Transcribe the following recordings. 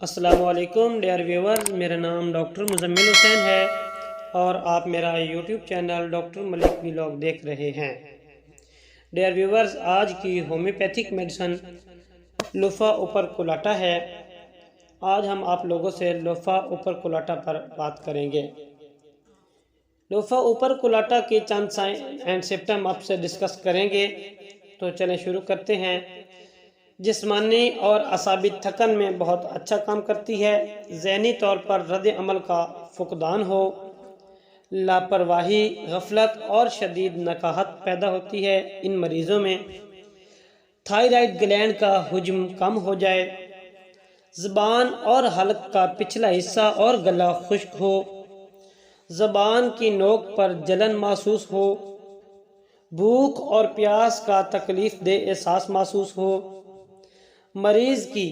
السلام علیکم dear viewers, میرا نام ڈاکٹر مزمل حسین ہے اور آپ میرا یوٹیوب چینل ڈاکٹر ملک ولاگ دیکھ رہے ہیں۔ ڈیئر ویورز، آج کی ہومیوپیتھک میڈیسن لوفا اوپرکولاٹا ہے۔ آج ہم آپ لوگوں سے لوفا اوپرکولاٹا پر بات کریں گے۔ لوفا اوپرکولاٹا کے چند سائن اینڈ سمپٹم آپ سے ڈسکس کریں گے، تو چلیں شروع کرتے ہیں۔ جسمانی اور اعصابی تھکن میں بہت اچھا کام کرتی ہے۔ ذہنی طور پر رد عمل کا فقدان ہو، لاپرواہی، غفلت اور شدید نکاہت پیدا ہوتی ہے۔ ان مریضوں میں تھائرائیڈ گلینڈ کا حجم کم ہو جائے، زبان اور حلق کا پچھلا حصہ اور گلا خشک ہو، زبان کی نوک پر جلن محسوس ہو، بھوک اور پیاس کا تکلیف دہ احساس محسوس ہو، مریض کی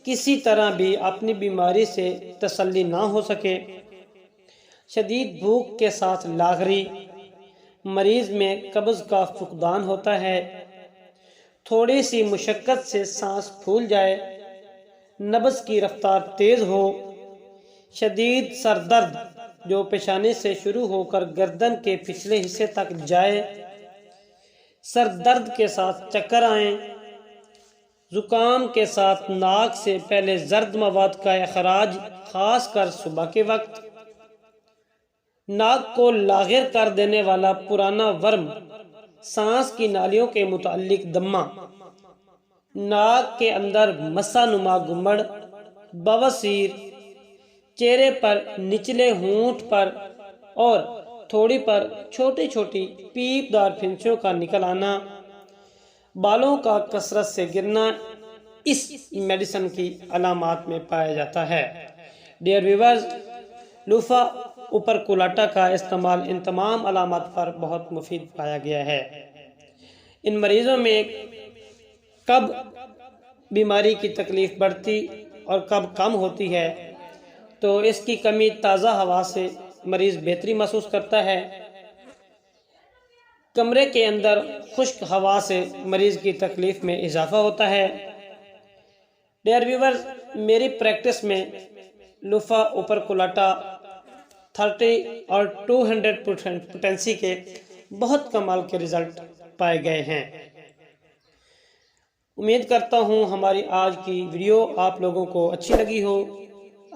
کسی طرح بھی اپنی بیماری سے تسلی نہ ہو سکے، شدید بھوک کے ساتھ لاغری، مریض میں قبض کا فقدان ہوتا ہے، تھوڑی سی مشقت سے سانس پھول جائے، نبض کی رفتار تیز ہو، شدید سر درد جو پیشانی سے شروع ہو کر گردن کے پچھلے حصے تک جائے، سر درد کے ساتھ چکر آئیں، زکام کے ساتھ ناک سے پہلے زرد مواد کا اخراج خاص کر صبح کے وقت، ناک کو لاغر کر دینے والا پرانا ورم، سانس کی نالیوں کے متعلق دمہ، ناک کے اندر مسا نما گمڑ، بواسیر، چہرے پر نچلے ہونٹ پر اور تھوڑی پر چھوٹی چھوٹی پیپ دار پھنسیوں کا نکل آنا، بالوں کا کثرت سے گرنا اس میڈیسن کی علامات میں پایا جاتا ہے۔ ڈیئر ویورز، لوفا اوپرکولاٹا کا استعمال ان تمام علامات پر بہت مفید پایا گیا ہے۔ ان مریضوں میں کب بیماری کی تکلیف بڑھتی اور کب کم ہوتی ہے، تو اس کی کمی تازہ ہوا سے مریض بہتری محسوس کرتا ہے۔ کمرے کے اندر خشک ہوا سے مریض کی تکلیف میں اضافہ ہوتا ہے۔ ڈیئر ویورز، میری پریکٹس میں لوفا اوپرکولاٹا 30 اور 200% پوٹینسی کے بہت کمال کے رزلٹ پائے گئے ہیں۔ امید کرتا ہوں ہماری آج کی ویڈیو آپ لوگوں کو اچھی لگی ہو۔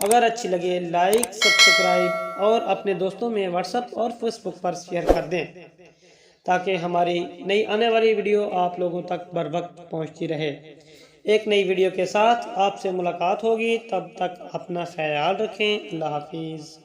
اگر اچھی لگے لائک، سبسکرائب اور اپنے دوستوں میں واٹس ایپ اور فیس بک پر شیئر کر دیں، تاکہ ہماری نئی آنے والی ویڈیو آپ لوگوں تک بر وقت پہنچتی رہے۔ ایک نئی ویڈیو کے ساتھ آپ سے ملاقات ہوگی، تب تک اپنا خیال رکھیں۔ اللہ حافظ۔